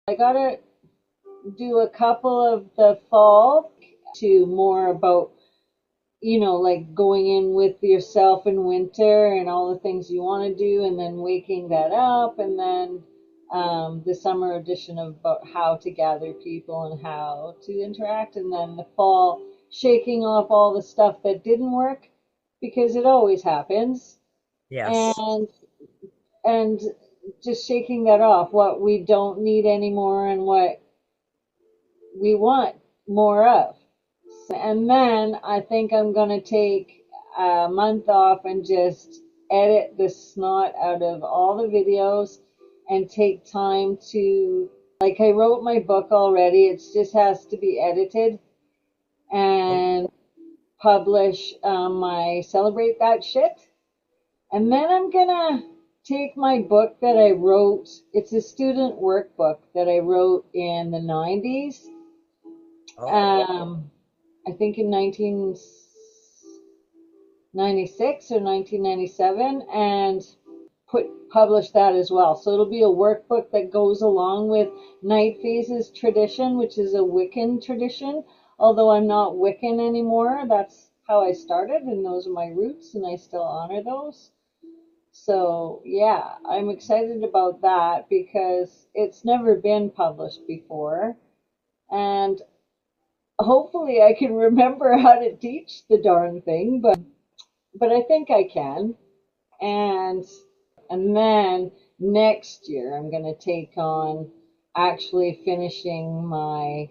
I gotta do a couple of the fall to more about, like going in with yourself in winter and all the things you want to do, and then waking that up, and then the summer edition of about how to gather people and how to interact, and then the fall shaking off all the stuff that didn't work because it always happens, Yes. and and just shaking that off, what we don't need anymore and what we want more of. And then I think I'm going to take a month off and just edit the snot out of all the videos and take time to, like, I wrote my book already. It just has to be edited Oh, and publish my Celebrate That Shit. And then I'm going to take my book that I wrote. It's a student workbook that I wrote in the 90s. oh, Um, I think in 1996 or 1997, and publish that as well. So it'll be a workbook that goes along with Night Phases tradition, which is a Wiccan tradition. Although I'm not Wiccan anymore, that's how I started, and those are my roots, and I still honor those. So yeah, I'm excited about that because it's never been published before, and hopefully I can remember how to teach the darn thing, but I think I can. And then next year I'm going to take on actually finishing my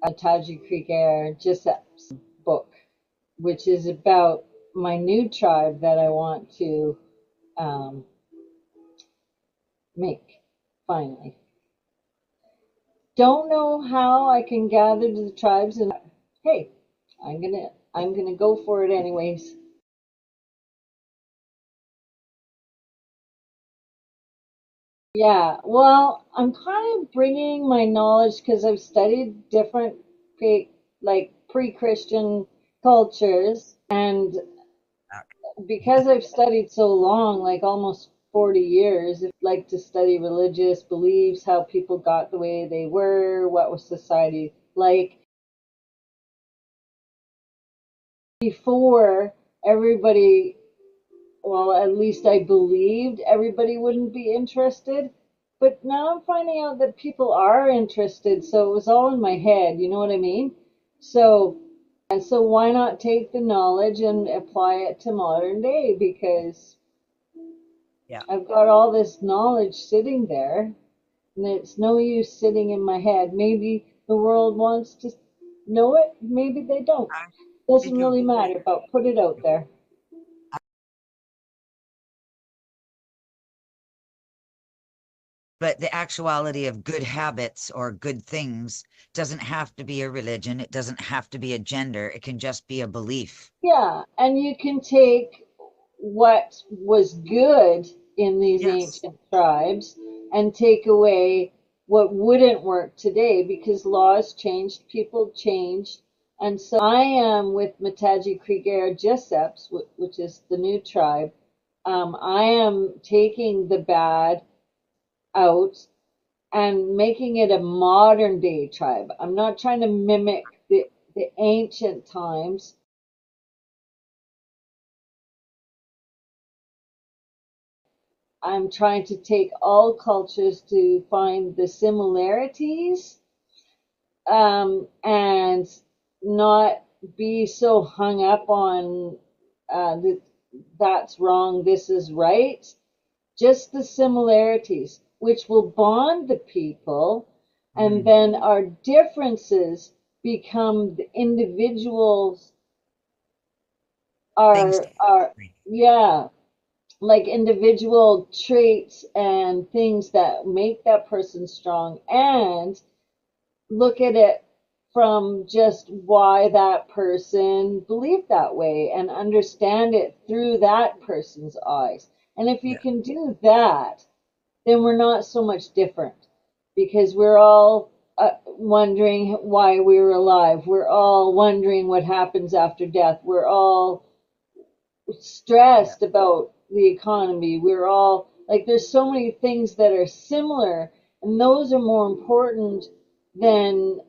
Matagi Krigare book, which is about my new tribe that I want to um, make finally. Don't know how I can gather the tribes, and hey, I'm gonna go for it anyways. Yeah, well, I'm kind of bringing my knowledge because I've studied different like pre-Christian cultures, and because I've studied so long, like almost 40 years, I like to study religious beliefs, how people got the way they were, what was society like before everybody, well, at least I believed everybody wouldn't be interested. But now I'm finding out that people are interested, so it was all in my head, you know what I mean? So, and so why not take the knowledge and apply it to modern day? Because yeah. I've got all this knowledge sitting there, and it's no use sitting in my head. Maybe the world wants to know it, maybe they don't. I Doesn't think really matter, but put it out there. but the actuality of good habits or good things doesn't have to be a religion. It doesn't have to be a gender. It can just be a belief. Yeah, and you can take what was good in these Yes. ancient tribes and take away what wouldn't work today because laws changed, people changed. And so I am with Matagi Krigare Tribe, which is the new tribe. I am taking the bad out and making it a modern day tribe. I'm not trying to mimic the ancient times. I'm trying to take all cultures to find the similarities, and not be so hung up on that's wrong, this is right. Just the similarities, which will bond the people, and Mm. then our differences become the individuals Things are to are celebrate. yeah, like individual traits and things that make that person strong, and look at it from just why that person believed that way and understand it through that person's eyes. And if you Yeah. can do that, then we're not so much different because we're all wondering why we're alive. We're all wondering what happens after death. We're all Yeah. stressed about the economy. We're all like, there's so many things that are similar, And those are more important than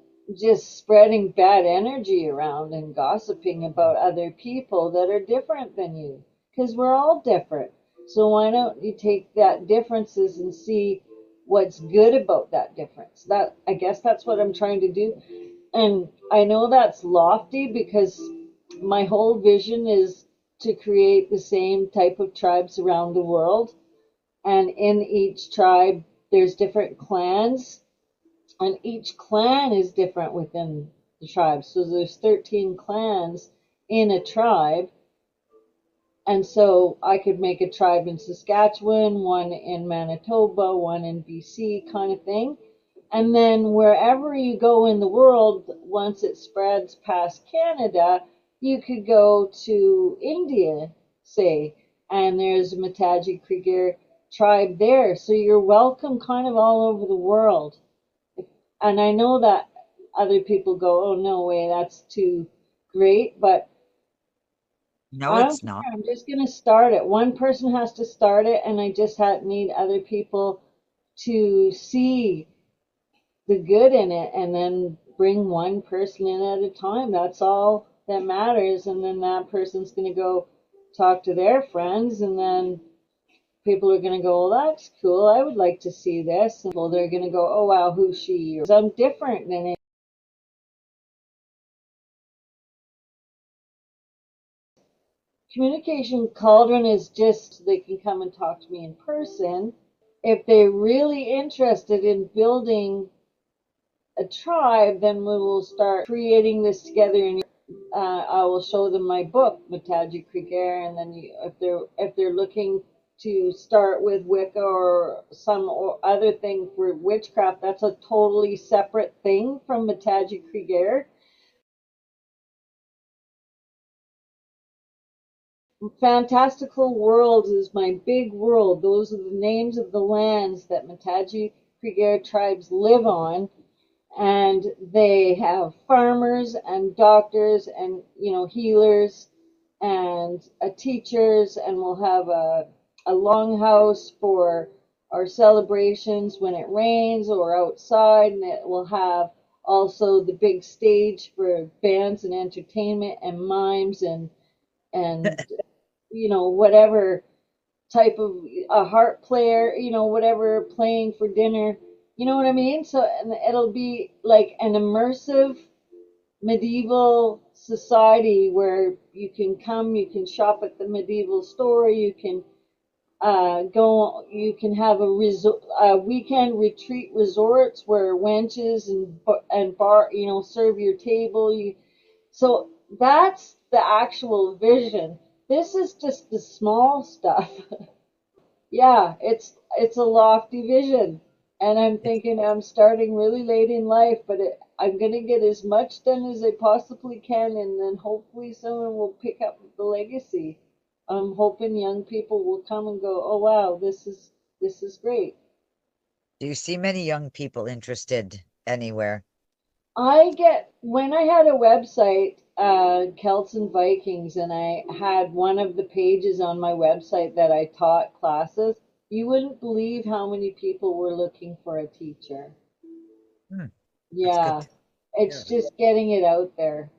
just spreading bad energy around and gossiping about other people that are different than you. Because we're all different. So why don't you take that differences and see what's good about that difference? That, I guess that's what I'm trying to do. And I know that's lofty because my whole vision is to create the same type of tribes around the world. And in each tribe, there's different clans, and each clan is different within the tribe. So there's 13 clans in a tribe, and so I could make a tribe in Saskatchewan, one in Manitoba, one in BC, kind of thing. And then wherever you go in the world, once it spreads past Canada, you could go to India, say, and there's a Matagi Krigare tribe there. So you're welcome kind of all over the world. And I know that other people go, oh, no way, that's too great. But No, I don't it's not. care. I'm just going to start it. One person has to start it, and I just need other people to see the good in it and then bring one person in at a time. That's all that matters. And then that person's going to go talk to their friends, and then people are going to go, well, that's cool. I would like to see this. And they're going to go, oh, wow, who's she? Or, I'm different than it. Communication Cauldron is just they can come and talk to me in person. If they're really interested in building a tribe, then we will start creating this together. And I will show them my book, Matagi Krigare, and then if they're looking to start with Wicca or some or other thing for witchcraft, that's a totally separate thing from Matagi Krigare. Fantastical Worlds is my big world. Those are the names of the lands that Matagi Krigare tribes live on, and they have farmers and doctors and healers and teachers, and we'll have a longhouse for our celebrations when it rains or outside, and it will have also the big stage for bands and entertainment and mimes and whatever type of a harp player, whatever playing for dinner. You know what I mean? So and it'll be like an immersive medieval society where you can come, you can shop at the medieval store, you can you can have a weekend retreat resorts where wenches and bar, serve your table. So that's the actual vision. This is just the small stuff. Yeah, it's a lofty vision, and I'm It's thinking I'm starting really late in life, but I'm gonna get as much done as I possibly can, and then hopefully someone will pick up the legacy. I'm hoping young people will come and go, oh wow, this is great. Do you see many young people interested anywhere? I get when I had a website, Celts and Vikings, and I had one of the pages on my website that I taught classes. You wouldn't believe how many people were looking for a teacher. Hmm, that's good Yeah, to it's hear. just getting it out there.